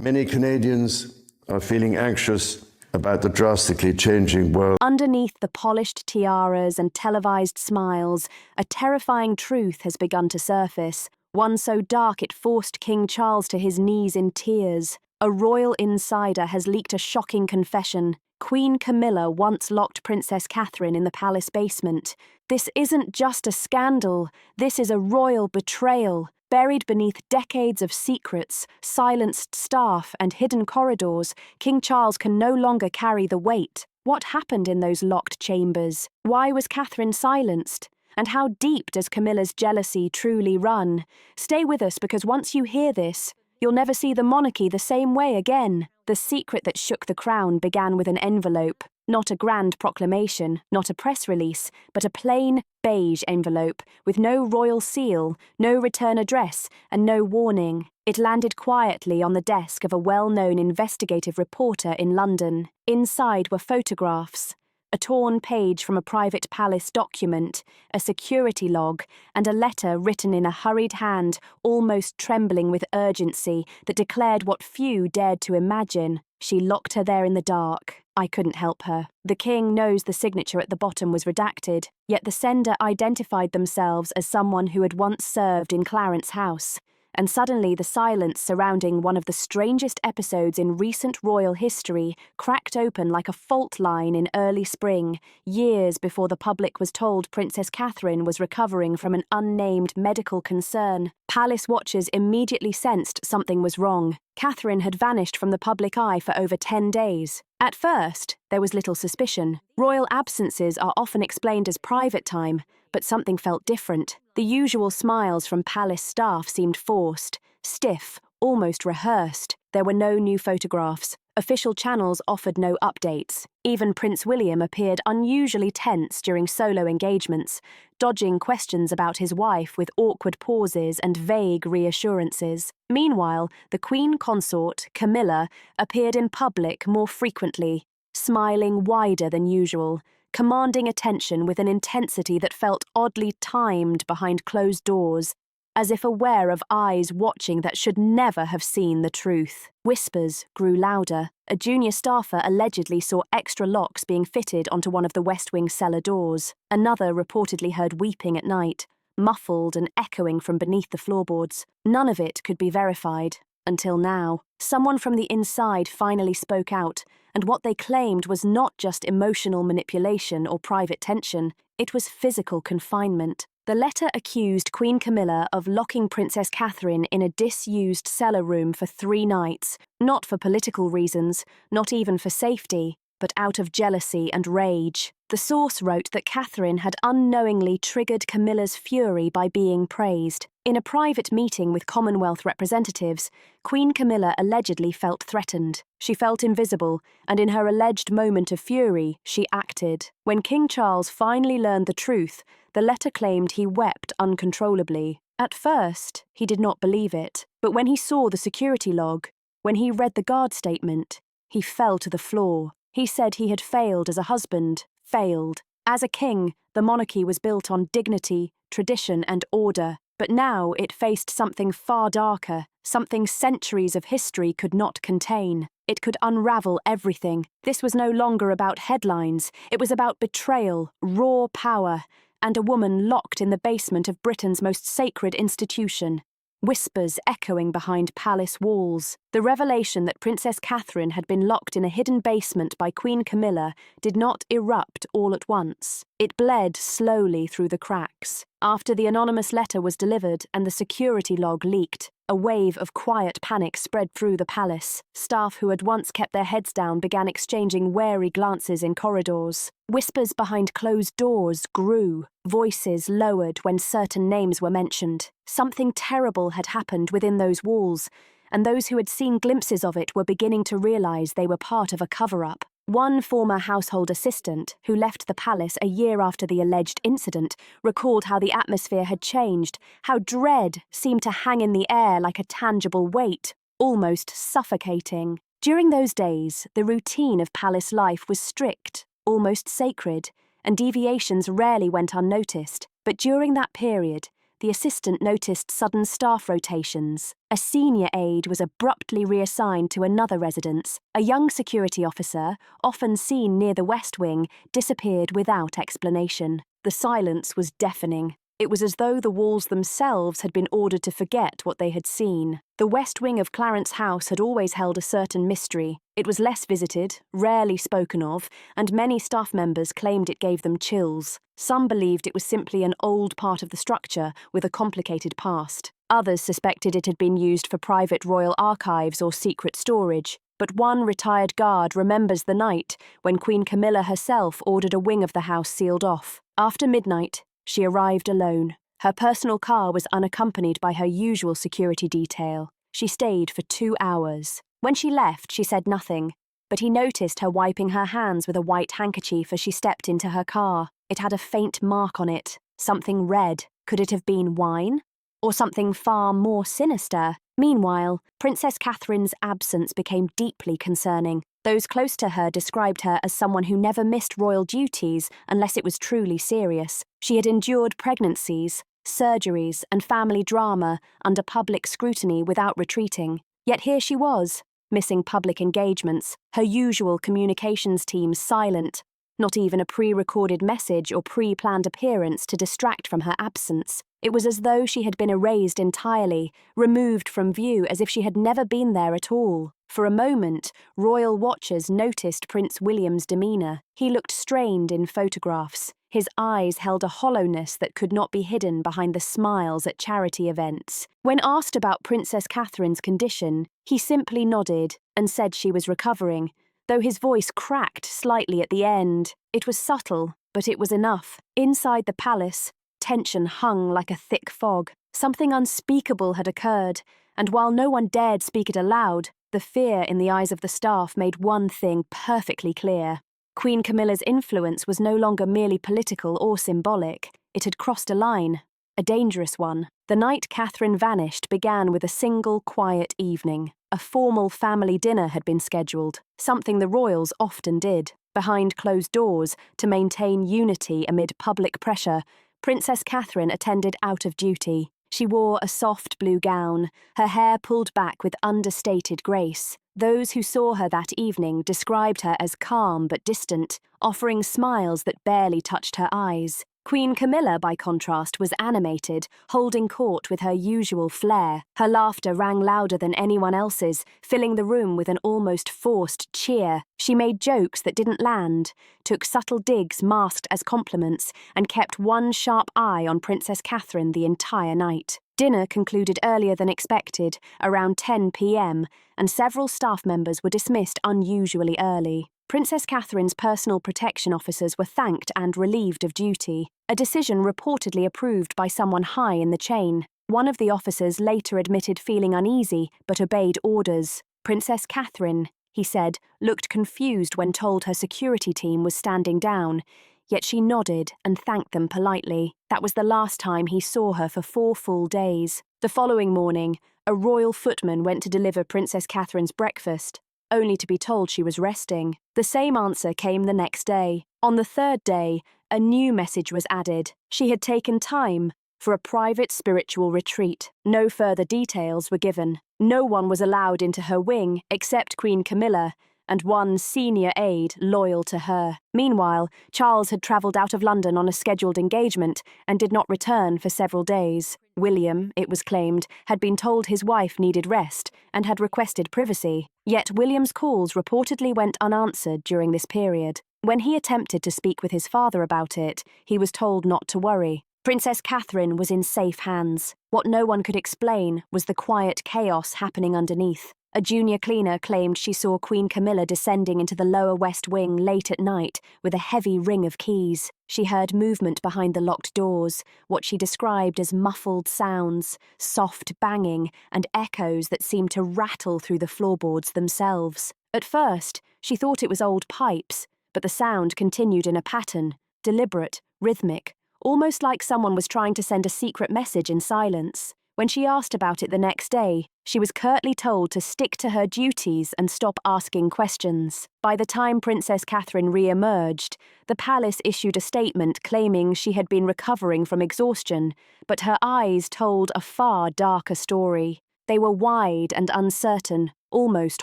Many Canadians are feeling anxious about the drastically changing world. Underneath the polished tiaras and televised smiles, a terrifying truth has begun to surface, one so dark it forced King Charles to his knees in tears. A royal insider has leaked a shocking confession. Queen Camilla once locked Princess Catherine in the palace basement. This isn't just a scandal, this is a royal betrayal. Buried beneath decades of secrets, silenced staff, and hidden corridors, King Charles can no longer carry the weight. What happened in those locked chambers? Why was Catherine silenced? And how deep does Camilla's jealousy truly run? Stay with us, because once you hear this, you'll never see the monarchy the same way again. The secret that shook the crown began with an envelope. Not a grand proclamation, not a press release, but a plain, beige envelope with no royal seal, no return address, and no warning. It landed quietly on the desk of a well-known investigative reporter in London. Inside were photographs, a torn page from a private palace document, a security log, and a letter written in a hurried hand, almost trembling with urgency, that declared what few dared to imagine. She locked her there in the dark. I couldn't help her. The king knows the signature at the bottom was redacted, yet the sender identified themselves as someone who had once served in Clarence's house. And suddenly the silence surrounding one of the strangest episodes in recent royal history cracked open like a fault line in early spring, years before the public was told Princess Catherine was recovering from an unnamed medical concern. Palace watchers immediately sensed something was wrong. Catherine had vanished from the public eye for over 10 days. At first, there was little suspicion. Royal absences are often explained as private time, but something felt different. The usual smiles from palace staff seemed forced, stiff, almost rehearsed. There were no new photographs. Official channels offered no updates. Even Prince William appeared unusually tense during solo engagements, dodging questions about his wife with awkward pauses and vague reassurances. Meanwhile, the Queen Consort, Camilla, appeared in public more frequently, smiling wider than usual, commanding attention with an intensity that felt oddly timed behind closed doors, as if aware of eyes watching that should never have seen the truth. Whispers grew louder. A junior staffer allegedly saw extra locks being fitted onto one of the West Wing cellar doors. Another reportedly heard weeping at night, muffled and echoing from beneath the floorboards. None of it could be verified. Until now. Someone from the inside finally spoke out, and what they claimed was not just emotional manipulation or private tension, it was physical confinement. The letter accused Queen Camilla of locking Princess Catherine in a disused cellar room for 3 nights, not for political reasons, not even for safety, but out of jealousy and rage. The source wrote that Catherine had unknowingly triggered Camilla's fury by being praised. In a private meeting with Commonwealth representatives, Queen Camilla allegedly felt threatened. She felt invisible, and in her alleged moment of fury, she acted. When King Charles finally learned the truth, the letter claimed he wept uncontrollably. At first, he did not believe it, but when he saw the security log, when he read the guard statement, he fell to the floor. He said he had failed as a husband, failed. As a king, the monarchy was built on dignity, tradition, and order, but now it faced something far darker, something centuries of history could not contain. It could unravel everything. This was no longer about headlines. It was about betrayal, raw power, and a woman locked in the basement of Britain's most sacred institution. Whispers echoing behind palace walls. The revelation that Princess Catherine had been locked in a hidden basement by Queen Camilla did not erupt all at once. It bled slowly through the cracks. After the anonymous letter was delivered and the security log leaked, a wave of quiet panic spread through the palace. Staff who had once kept their heads down began exchanging wary glances in corridors. Whispers behind closed doors grew. Voices lowered when certain names were mentioned. Something terrible had happened within those walls, and those who had seen glimpses of it were beginning to realize they were part of a cover-up. One former household assistant, who left the palace a year after the alleged incident, recalled how the atmosphere had changed, how dread seemed to hang in the air like a tangible weight, almost suffocating. During those days, the routine of palace life was strict, almost sacred, and deviations rarely went unnoticed. But during that period, the assistant noticed sudden staff rotations. A senior aide was abruptly reassigned to another residence. A young security officer, often seen near the West Wing, disappeared without explanation. The silence was deafening. It was as though the walls themselves had been ordered to forget what they had seen. The West Wing of Clarence House had always held a certain mystery. It was less visited, rarely spoken of, and many staff members claimed it gave them chills. Some believed it was simply an old part of the structure with a complicated past. Others suspected it had been used for private royal archives or secret storage. But one retired guard remembers the night when Queen Camilla herself ordered a wing of the house sealed off. After midnight, she arrived alone. Her personal car was unaccompanied by her usual security detail. She stayed for 2 hours. When she left, she said nothing, but he noticed her wiping her hands with a white handkerchief as she stepped into her car. It had a faint mark on it, something red. Could it have been wine? Or something far more sinister? Meanwhile, Princess Catherine's absence became deeply concerning. Those close to her described her as someone who never missed royal duties unless it was truly serious. She had endured pregnancies, surgeries, and family drama under public scrutiny without retreating. Yet here she was, missing public engagements, her usual communications team silent, not even a pre-recorded message or pre-planned appearance to distract from her absence. It was as though she had been erased entirely, removed from view as if she had never been there at all. For a moment, royal watchers noticed Prince William's demeanour. He looked strained in photographs. His eyes held a hollowness that could not be hidden behind the smiles at charity events. When asked about Princess Catherine's condition, he simply nodded and said she was recovering, though his voice cracked slightly at the end. It was subtle, but it was enough. Inside the palace, tension hung like a thick fog. Something unspeakable had occurred, and while no one dared speak it aloud, the fear in the eyes of the staff made one thing perfectly clear. Queen Camilla's influence was no longer merely political or symbolic. It had crossed a line, a dangerous one. The night Catherine vanished began with a single quiet evening. A formal family dinner had been scheduled, something the royals often did. Behind closed doors, to maintain unity amid public pressure, Princess Catherine attended out of duty. She wore a soft blue gown, her hair pulled back with understated grace. Those who saw her that evening described her as calm but distant, offering smiles that barely touched her eyes. Queen Camilla, by contrast, was animated, holding court with her usual flair. Her laughter rang louder than anyone else's, filling the room with an almost forced cheer. She made jokes that didn't land, took subtle digs masked as compliments, and kept one sharp eye on Princess Catherine the entire night. Dinner concluded earlier than expected, around 10 p.m., and several staff members were dismissed unusually early. Princess Catherine's personal protection officers were thanked and relieved of duty, a decision reportedly approved by someone high in the chain. One of the officers later admitted feeling uneasy but obeyed orders. Princess Catherine, he said, looked confused when told her security team was standing down, yet she nodded and thanked them politely. That was the last time he saw her for 4 full days. The following morning, a royal footman went to deliver Princess Catherine's breakfast, only to be told she was resting. The same answer came the next day. On the 3rd day, a new message was added. She had taken time for a private spiritual retreat. No further details were given. No one was allowed into her wing except Queen Camilla and one senior aide loyal to her. Meanwhile, Charles had travelled out of London on a scheduled engagement and did not return for several days. William, it was claimed, had been told his wife needed rest and had requested privacy. Yet William's calls reportedly went unanswered during this period. When he attempted to speak with his father about it, he was told not to worry. Princess Catherine was in safe hands. What no one could explain was the quiet chaos happening underneath. A junior cleaner claimed she saw Queen Camilla descending into the lower west wing late at night with a heavy ring of keys. She heard movement behind the locked doors, what she described as muffled sounds, soft banging, and echoes that seemed to rattle through the floorboards themselves. At first, she thought it was old pipes, but the sound continued in a pattern, deliberate, rhythmic, almost like someone was trying to send a secret message in silence. When she asked about it the next day, she was curtly told to stick to her duties and stop asking questions. By the time Princess Catherine re-emerged, the palace issued a statement claiming she had been recovering from exhaustion, but her eyes told a far darker story. They were wide and uncertain, almost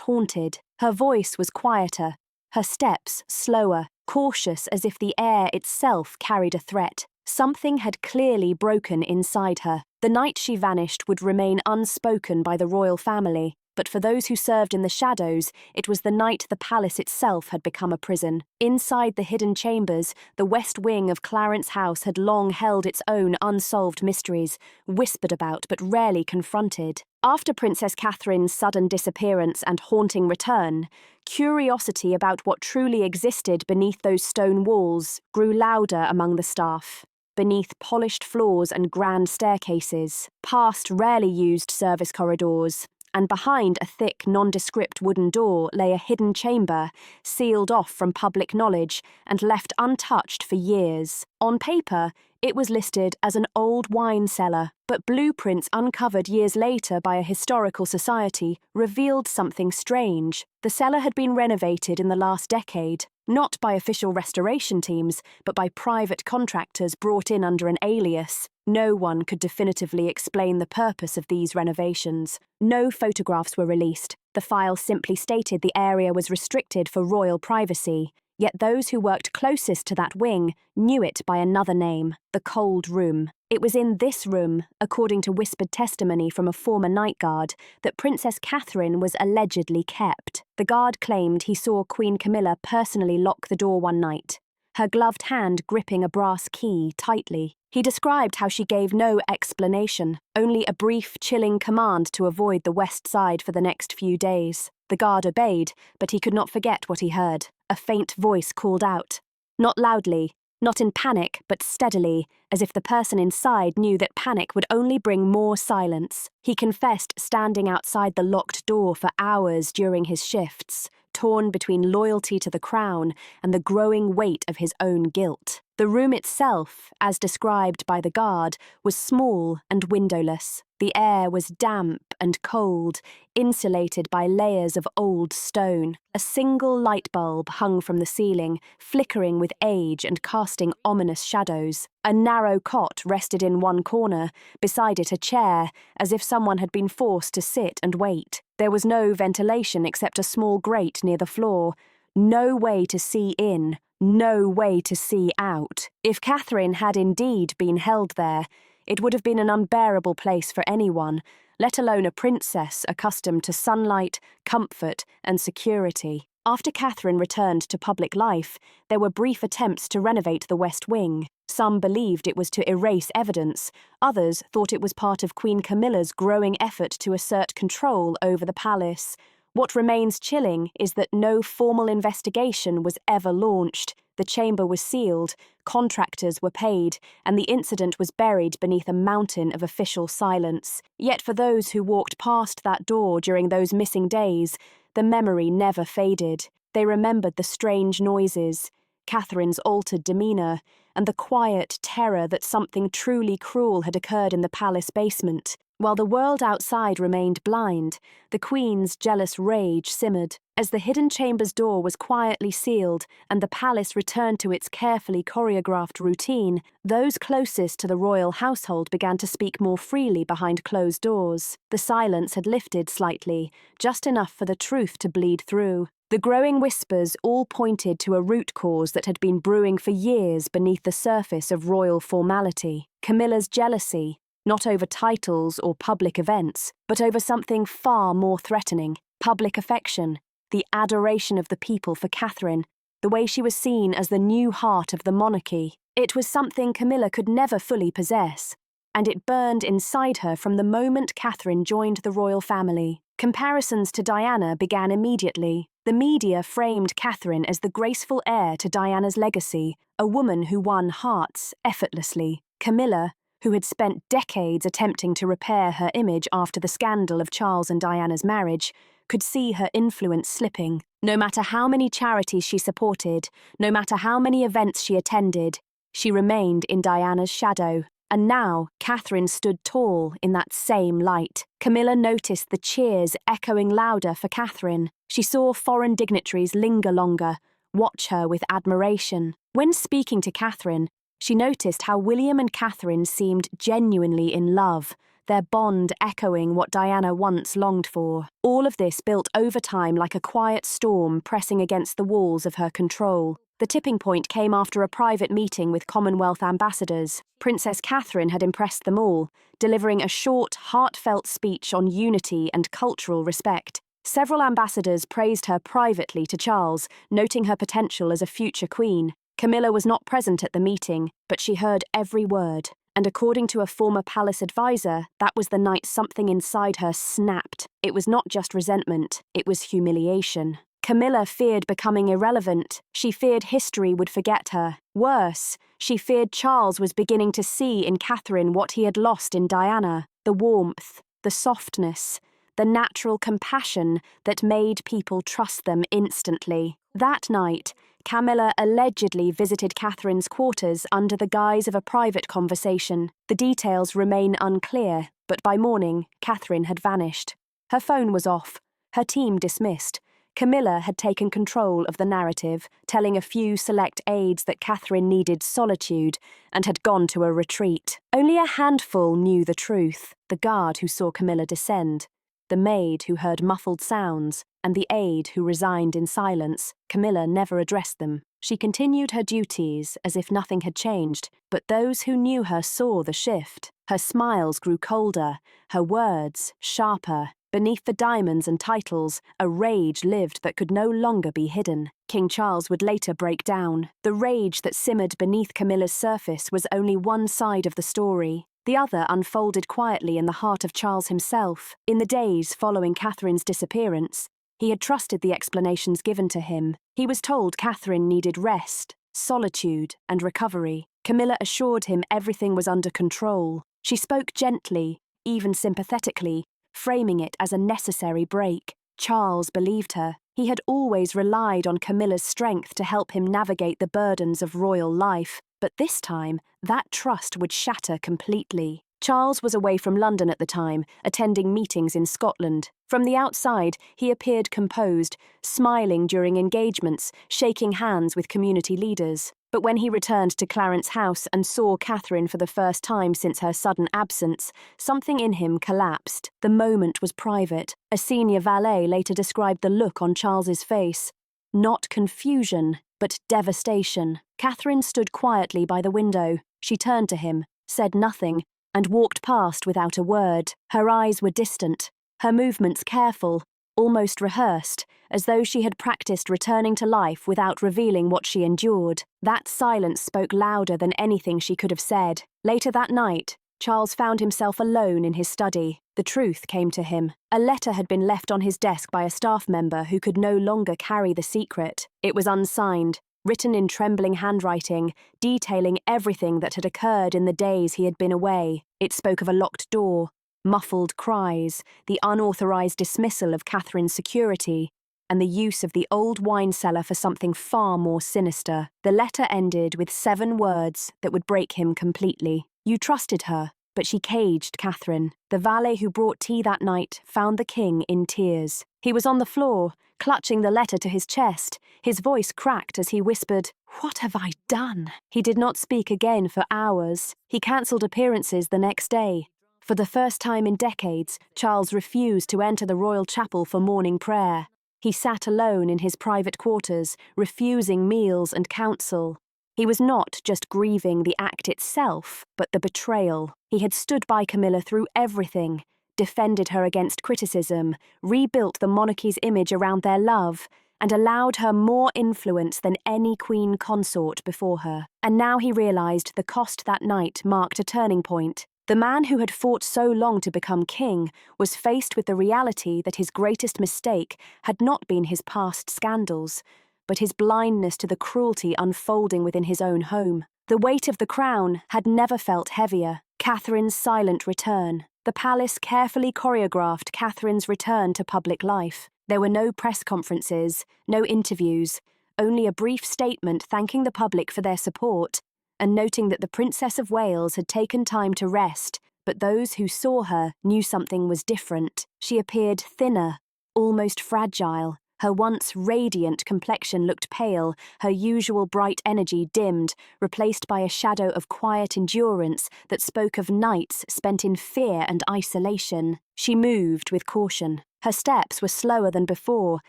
haunted. Her voice was quieter, her steps slower, cautious as if the air itself carried a threat. Something had clearly broken inside her. The night she vanished would remain unspoken by the royal family, but for those who served in the shadows, it was the night the palace itself had become a prison. Inside the hidden chambers, the west wing of Clarence House had long held its own unsolved mysteries, whispered about but rarely confronted. After Princess Catherine's sudden disappearance and haunting return, curiosity about what truly existed beneath those stone walls grew louder among the staff. Beneath polished floors and grand staircases, past rarely used service corridors, and behind a thick, nondescript wooden door lay a hidden chamber, sealed off from public knowledge and left untouched for years. On paper, it was listed as an old wine cellar, but blueprints uncovered years later by a historical society revealed something strange. The cellar had been renovated in the last decade, not by official restoration teams, but by private contractors brought in under an alias. No one could definitively explain the purpose of these renovations. No photographs were released. The file simply stated the area was restricted for royal privacy. Yet those who worked closest to that wing knew it by another name, the Cold Room. It was in this room, according to whispered testimony from a former night guard, that Princess Catherine was allegedly kept. The guard claimed he saw Queen Camilla personally lock the door one night, her gloved hand gripping a brass key tightly. He described how she gave no explanation, only a brief, chilling command to avoid the west side for the next few days. The guard obeyed, but he could not forget what he heard. A faint voice called out. Not loudly, not in panic, but steadily, as if the person inside knew that panic would only bring more silence. He confessed standing outside the locked door for hours during his shifts, torn between loyalty to the crown and the growing weight of his own guilt. The room itself, as described by the guard, was small and windowless. The air was damp and cold, insulated by layers of old stone. A single light bulb hung from the ceiling, flickering with age and casting ominous shadows. A narrow cot rested in one corner, beside it a chair, as if someone had been forced to sit and wait. There was no ventilation except a small grate near the floor. No way to see in, no way to see out. If Catherine had indeed been held there, it would have been an unbearable place for anyone, let alone a princess accustomed to sunlight, comfort, and security. After Catherine returned to public life, there were brief attempts to renovate the West Wing. Some believed it was to erase evidence, others thought it was part of Queen Camilla's growing effort to assert control over the palace. What remains chilling is that no formal investigation was ever launched. The chamber was sealed, contractors were paid, and the incident was buried beneath a mountain of official silence. Yet for those who walked past that door during those missing days, the memory never faded. They remembered the strange noises, Catherine's altered demeanour, and the quiet terror that something truly cruel had occurred in the palace basement. While the world outside remained blind, the Queen's jealous rage simmered. As the hidden chamber's door was quietly sealed and the palace returned to its carefully choreographed routine, those closest to the royal household began to speak more freely behind closed doors. The silence had lifted slightly, just enough for the truth to bleed through. The growing whispers all pointed to a root cause that had been brewing for years beneath the surface of royal formality. Camilla's jealousy, not over titles or public events, but over something far more threatening: public affection, the adoration of the people for Catherine, the way she was seen as the new heart of the monarchy. It was something Camilla could never fully possess, and it burned inside her from the moment Catherine joined the royal family. Comparisons to Diana began immediately. The media framed Catherine as the graceful heir to Diana's legacy, a woman who won hearts effortlessly. Camilla, who had spent decades attempting to repair her image after the scandal of Charles and Diana's marriage, could see her influence slipping. No matter how many charities she supported, no matter how many events she attended, she remained in Diana's shadow. And now Catherine stood tall in that same light. Camilla noticed the cheers echoing louder for Catherine. She saw foreign dignitaries linger longer, watch her with admiration. When speaking to Catherine, she noticed how William and Catherine seemed genuinely in love, their bond echoing what Diana once longed for. All of this built over time like a quiet storm pressing against the walls of her control. The tipping point came after a private meeting with Commonwealth ambassadors. Princess Catherine had impressed them all, delivering a short, heartfelt speech on unity and cultural respect. Several ambassadors praised her privately to Charles, noting her potential as a future queen. Camilla was not present at the meeting, but she heard every word. And according to a former palace advisor, that was the night something inside her snapped. It was not just resentment, it was humiliation. Camilla feared becoming irrelevant. She feared history would forget her. Worse, she feared Charles was beginning to see in Catherine what he had lost in Diana, the warmth, the softness, the natural compassion that made people trust them instantly. That night, Camilla allegedly visited Catherine's quarters under the guise of a private conversation. The details remain unclear, but by morning, Catherine had vanished. Her phone was off, her team dismissed. Camilla had taken control of the narrative, telling a few select aides that Catherine needed solitude and had gone to a retreat. Only a handful knew the truth: the guard who saw Camilla descend, the maid who heard muffled sounds, and the aide who resigned in silence. Camilla never addressed them. She continued her duties as if nothing had changed, but those who knew her saw the shift. Her smiles grew colder, her words sharper. Beneath the diamonds and titles, a rage lived that could no longer be hidden. King Charles would later break down. The rage that simmered beneath Camilla's surface was only one side of the story. The other unfolded quietly in the heart of Charles himself. In the days following Catherine's disappearance, he had trusted the explanations given to him. He was told Catherine needed rest, solitude, and recovery. Camilla assured him everything was under control. She spoke gently, even sympathetically, framing it as a necessary break. Charles believed her. He had always relied on Camilla's strength to help him navigate the burdens of royal life, but this time, that trust would shatter completely. Charles was away from London at the time, attending meetings in Scotland. From the outside, he appeared composed, smiling during engagements, shaking hands with community leaders. But when he returned to Clarence House and saw Catherine for the first time since her sudden absence, something in him collapsed. The moment was private. A senior valet later described the look on Charles's face. Not confusion, but devastation. Catherine stood quietly by the window. She turned to him, said nothing, and walked past without a word. Her eyes were distant, her movements careful, almost rehearsed, as though she had practiced returning to life without revealing what she endured. That silence spoke louder than anything she could have said. Later that night, Charles found himself alone in his study. The truth came to him. A letter had been left on his desk by a staff member who could no longer carry the secret. It was unsigned, written in trembling handwriting, detailing everything that had occurred in the days he had been away. It spoke of a locked door, muffled cries, the unauthorized dismissal of Catherine's security, and the use of the old wine cellar for something far more sinister. The letter ended with 7 words that would break him completely. You trusted her, but she caged Catherine. The valet who brought tea that night found the king in tears. He was on the floor, clutching the letter to his chest. His voice cracked as he whispered, "What have I done?" He did not speak again for hours. He cancelled appearances the next day. For the first time in decades, Charles refused to enter the royal chapel for morning prayer. He sat alone in his private quarters, refusing meals and counsel. He was not just grieving the act itself, but the betrayal. He had stood by Camilla through everything, defended her against criticism, rebuilt the monarchy's image around their love, and allowed her more influence than any queen consort before her. And now he realized the cost that night marked a turning point. The man who had fought so long to become king was faced with the reality that his greatest mistake had not been his past scandals, but his blindness to the cruelty unfolding within his own home. The weight of the crown had never felt heavier. Catherine's silent return. The palace carefully choreographed Catherine's return to public life. There were no press conferences, no interviews, only a brief statement thanking the public for their support, and noting that the Princess of Wales had taken time to rest, but those who saw her knew something was different. She appeared thinner, almost fragile. Her once radiant complexion looked pale, her usual bright energy dimmed, replaced by a shadow of quiet endurance that spoke of nights spent in fear and isolation. She moved with caution. Her steps were slower than before,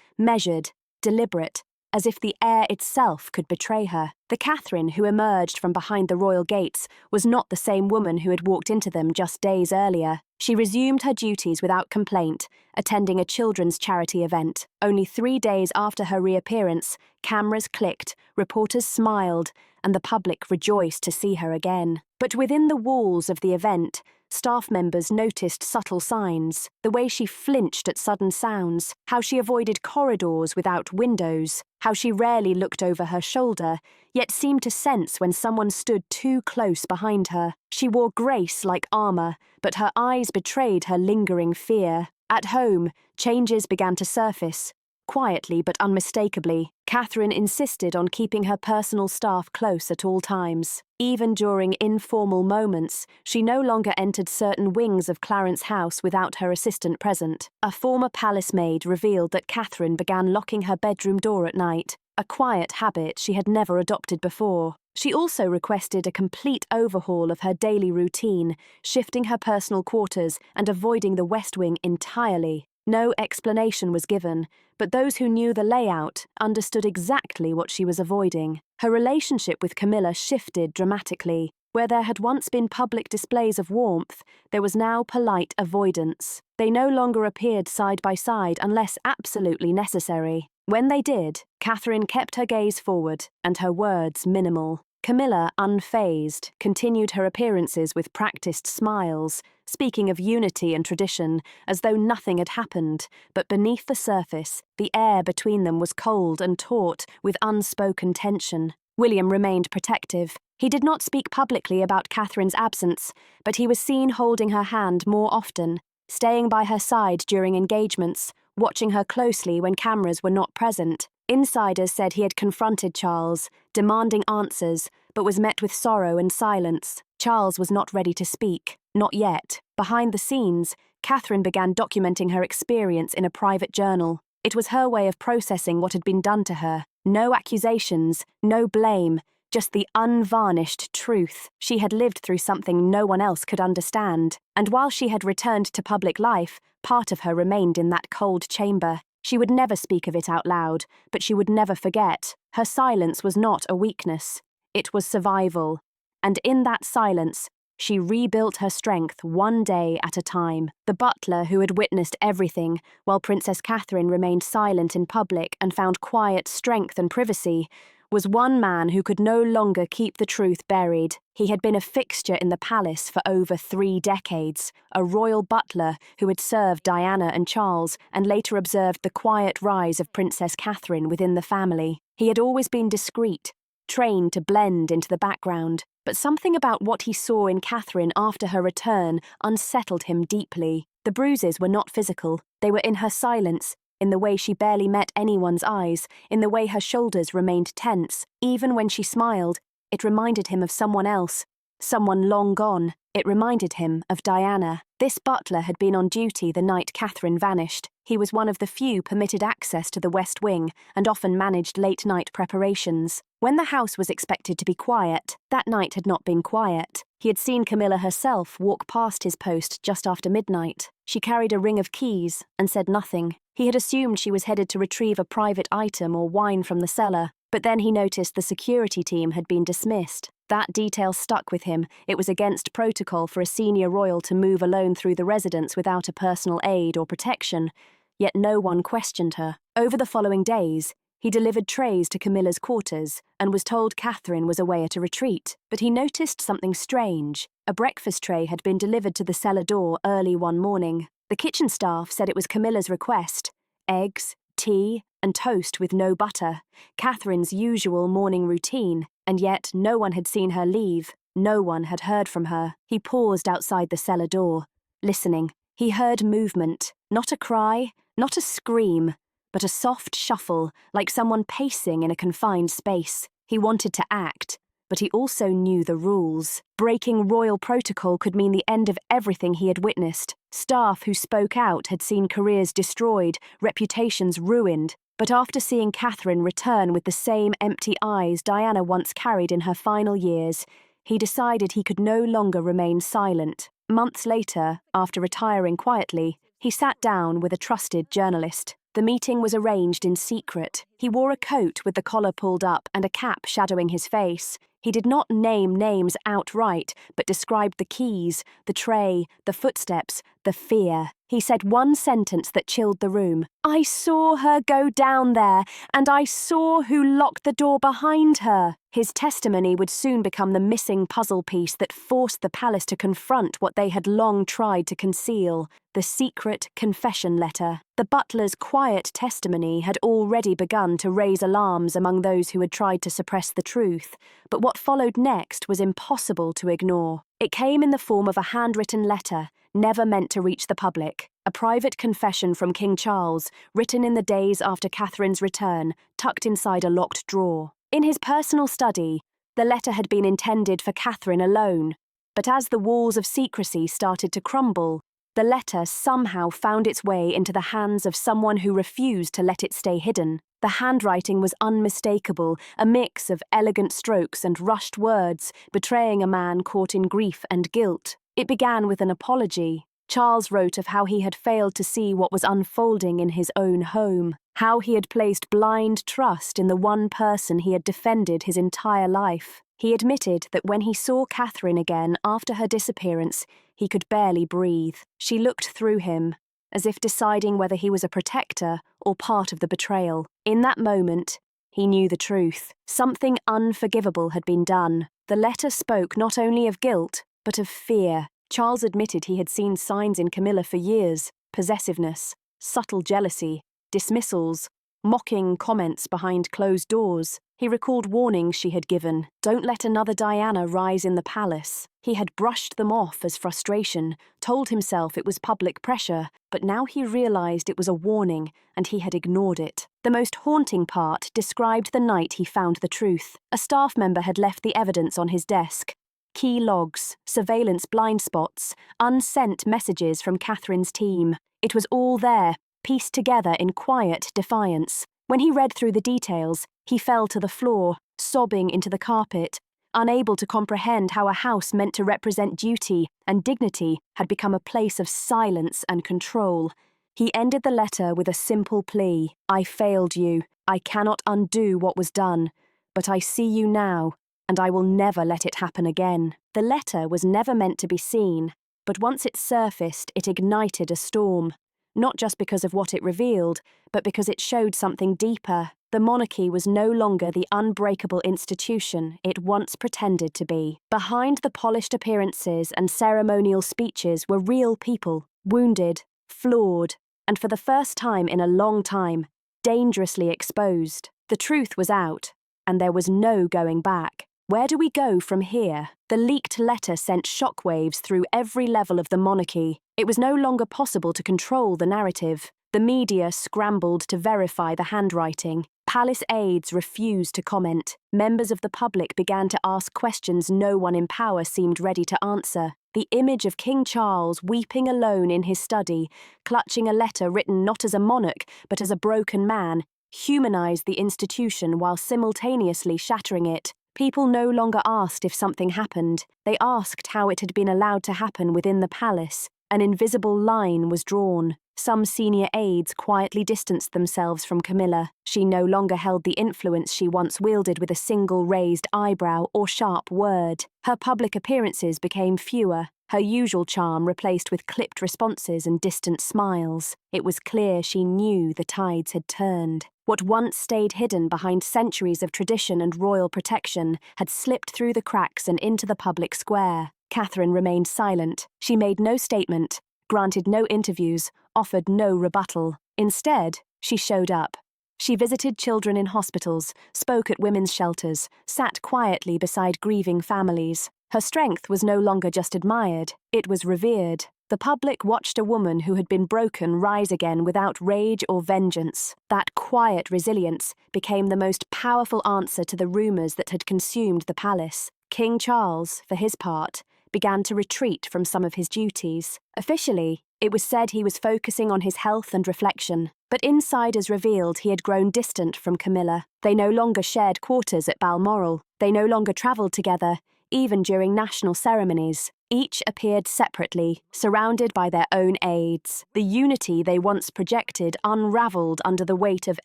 measured, deliberate, as if the air itself could betray her. The Catherine who emerged from behind the royal gates was not the same woman who had walked into them just days earlier. She resumed her duties without complaint, attending a children's charity event. Only 3 days after her reappearance, cameras clicked, reporters smiled, and the public rejoiced to see her again. But within the walls of the event, staff members noticed subtle signs: the way she flinched at sudden sounds, how she avoided corridors without windows, how she rarely looked over her shoulder, yet seemed to sense when someone stood too close behind her. She wore grace like armor, but her eyes betrayed her lingering fear. At home, changes began to surface. Quietly but unmistakably, Catherine insisted on keeping her personal staff close at all times. Even during informal moments, she no longer entered certain wings of Clarence House without her assistant present. A former palace maid revealed that Catherine began locking her bedroom door at night, a quiet habit she had never adopted before. She also requested a complete overhaul of her daily routine, shifting her personal quarters and avoiding the West Wing entirely. No explanation was given, but those who knew the layout understood exactly what she was avoiding. Her relationship with Camilla shifted dramatically. Where there had once been public displays of warmth, there was now polite avoidance. They no longer appeared side by side unless absolutely necessary. When they did, Catherine kept her gaze forward and her words minimal. Camilla, unfazed, continued her appearances with practiced smiles, speaking of unity and tradition, as though nothing had happened, but beneath the surface, the air between them was cold and taut with unspoken tension. William remained protective. He did not speak publicly about Catherine's absence, but he was seen holding her hand more often, staying by her side during engagements, watching her closely when cameras were not present. Insiders said he had confronted Charles, demanding answers, but was met with sorrow and silence. Charles was not ready to speak, not yet. Behind the scenes, Catherine began documenting her experience in a private journal. It was her way of processing what had been done to her. No accusations, no blame, just the unvarnished truth. She had lived through something no one else could understand, and while she had returned to public life, part of her remained in that cold chamber. She would never speak of it out loud, but she would never forget. Her silence was not a weakness. It was survival. And in that silence, she rebuilt her strength one day at a time. The butler who had witnessed everything, while Princess Catherine remained silent in public and found quiet strength and privacy, was one man who could no longer keep the truth buried. He had been a fixture in the palace for over 3 decades, a royal butler who had served Diana and Charles and later observed the quiet rise of Princess Catherine within the family. He had always been discreet, trained to blend into the background, but something about what he saw in Catherine after her return unsettled him deeply. The bruises were not physical, they were in her silence, in the way she barely met anyone's eyes, in the way her shoulders remained tense. Even when she smiled, it reminded him of someone else, someone long gone. It reminded him of Diana. This butler had been on duty the night Catherine vanished. He was one of the few permitted access to the West Wing and often managed late-night preparations. When the house was expected to be quiet, that night had not been quiet. He had seen Camilla herself walk past his post just after midnight. She carried a ring of keys and said nothing. He had assumed she was headed to retrieve a private item or wine from the cellar, but then he noticed the security team had been dismissed. That detail stuck with him. It was against protocol for a senior royal to move alone through the residence without a personal aid or protection, yet no one questioned her. Over the following days, he delivered trays to Camilla's quarters and was told Catherine was away at a retreat, but he noticed something strange. A breakfast tray had been delivered to the cellar door early one morning. The kitchen staff said it was Camilla's request: eggs, tea, and toast with no butter, Catherine's usual morning routine, and yet no one had seen her leave. No one had heard from her. He paused outside the cellar door, listening. He heard movement, not a cry, not a scream, but a soft shuffle, like someone pacing in a confined space. He wanted to act, but he also knew the rules. Breaking royal protocol could mean the end of everything he had witnessed. Staff who spoke out had seen careers destroyed, reputations ruined. But after seeing Catherine return with the same empty eyes Diana once carried in her final years, he decided he could no longer remain silent. Months later, after retiring quietly, he sat down with a trusted journalist. The meeting was arranged in secret. He wore a coat with the collar pulled up and a cap shadowing his face. He did not name names outright, but described the keys, the tray, the footsteps, the fear. He said one sentence that chilled the room. "I saw her go down there, and I saw who locked the door behind her." His testimony would soon become the missing puzzle piece that forced the palace to confront what they had long tried to conceal, the secret confession letter. The butler's quiet testimony had already begun to raise alarms among those who had tried to suppress the truth, but what followed next was impossible to ignore. It came in the form of a handwritten letter, never meant to reach the public, a private confession from King Charles, written in the days after Catherine's return, tucked inside a locked drawer. In his personal study, the letter had been intended for Catherine alone, but as the walls of secrecy started to crumble, the letter somehow found its way into the hands of someone who refused to let it stay hidden. The handwriting was unmistakable, a mix of elegant strokes and rushed words, betraying a man caught in grief and guilt. It began with an apology. Charles wrote of how he had failed to see what was unfolding in his own home, how he had placed blind trust in the one person he had defended his entire life. He admitted that when he saw Catherine again after her disappearance, he could barely breathe. She looked through him, as if deciding whether he was a protector or part of the betrayal. In that moment, he knew the truth. Something unforgivable had been done. The letter spoke not only of guilt, but of fear. Charles admitted he had seen signs in Camilla for years: possessiveness, subtle jealousy, dismissals, mocking comments behind closed doors. He recalled warnings she had given. Don't let another Diana rise in the palace. He had brushed them off as frustration, told himself it was public pressure, but now he realized it was a warning, and he had ignored it. The most haunting part described the night he found the truth. A staff member had left the evidence on his desk. Key logs, surveillance blind spots, unsent messages from Catherine's team. It was all there, pieced together in quiet defiance. When he read through the details, he fell to the floor, sobbing into the carpet, unable to comprehend how a house meant to represent duty and dignity had become a place of silence and control. He ended the letter with a simple plea: "I failed you. I cannot undo what was done, but I see you now, and I will never let it happen again." The letter was never meant to be seen, but once it surfaced, it ignited a storm. Not just because of what it revealed, but because it showed something deeper. The monarchy was no longer the unbreakable institution it once pretended to be. Behind the polished appearances and ceremonial speeches were real people, wounded, flawed, and for the first time in a long time, dangerously exposed. The truth was out, and there was no going back. Where do we go from here? The leaked letter sent shockwaves through every level of the monarchy. It was no longer possible to control the narrative. The media scrambled to verify the handwriting. Palace aides refused to comment. Members of the public began to ask questions no one in power seemed ready to answer. The image of King Charles weeping alone in his study, clutching a letter written not as a monarch but as a broken man, humanized the institution while simultaneously shattering it. People no longer asked if something happened. They asked how it had been allowed to happen within the palace. An invisible line was drawn. Some senior aides quietly distanced themselves from Camilla. She no longer held the influence she once wielded with a single raised eyebrow or sharp word. Her public appearances became fewer, her usual charm replaced with clipped responses and distant smiles. It was clear she knew the tides had turned. What once stayed hidden behind centuries of tradition and royal protection had slipped through the cracks and into the public square. Catherine remained silent. She made no statement, granted no interviews, offered no rebuttal. Instead, she showed up. She visited children in hospitals, spoke at women's shelters, sat quietly beside grieving families. Her strength was no longer just admired, it was revered. The public watched a woman who had been broken rise again without rage or vengeance. That quiet resilience became the most powerful answer to the rumours that had consumed the palace. King Charles, for his part, began to retreat from some of his duties. Officially, it was said he was focusing on his health and reflection, but insiders revealed he had grown distant from Camilla. They no longer shared quarters at Balmoral. They no longer travelled together, even during national ceremonies. Each appeared separately, surrounded by their own aides. The unity they once projected unravelled under the weight of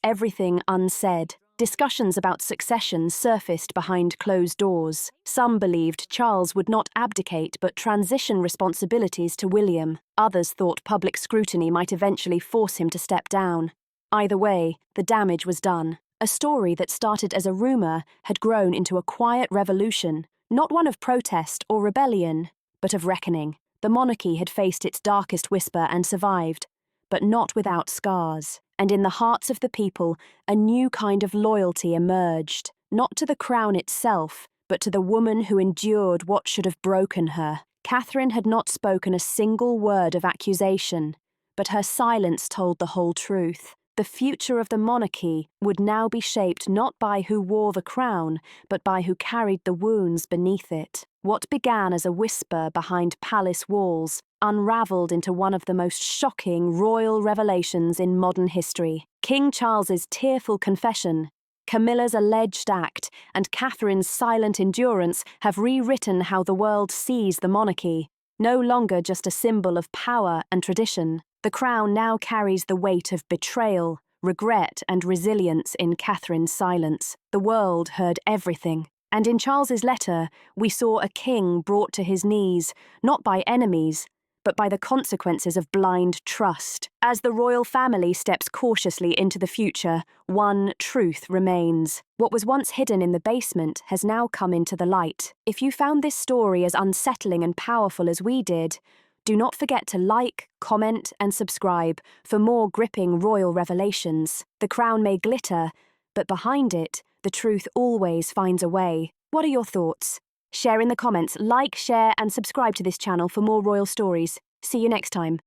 everything unsaid. Discussions about succession surfaced behind closed doors. Some believed Charles would not abdicate but transition responsibilities to William. Others thought public scrutiny might eventually force him to step down. Either way, the damage was done. A story that started as a rumour had grown into a quiet revolution, not one of protest or rebellion, but of reckoning. The monarchy had faced its darkest whisper and survived, but not without scars. And in the hearts of the people, a new kind of loyalty emerged, not to the crown itself, but to the woman who endured what should have broken her. Catherine had not spoken a single word of accusation, but her silence told the whole truth. The future of the monarchy would now be shaped not by who wore the crown, but by who carried the wounds beneath it. What began as a whisper behind palace walls unravelled into one of the most shocking royal revelations in modern history. King Charles's tearful confession, Camilla's alleged act, and Catherine's silent endurance have rewritten how the world sees the monarchy. No longer just a symbol of power and tradition, the crown now carries the weight of betrayal, regret, and resilience in Catherine's silence. The world heard everything. And in Charles's letter, we saw a king brought to his knees, not by enemies, but by the consequences of blind trust. As the royal family steps cautiously into the future, one truth remains. What was once hidden in the basement has now come into the light. If you found this story as unsettling and powerful as we did, do not forget to like, comment, and subscribe for more gripping royal revelations. The crown may glitter, but behind it, the truth always finds a way. What are your thoughts? Share in the comments, like, share, and subscribe to this channel for more royal stories. See you next time.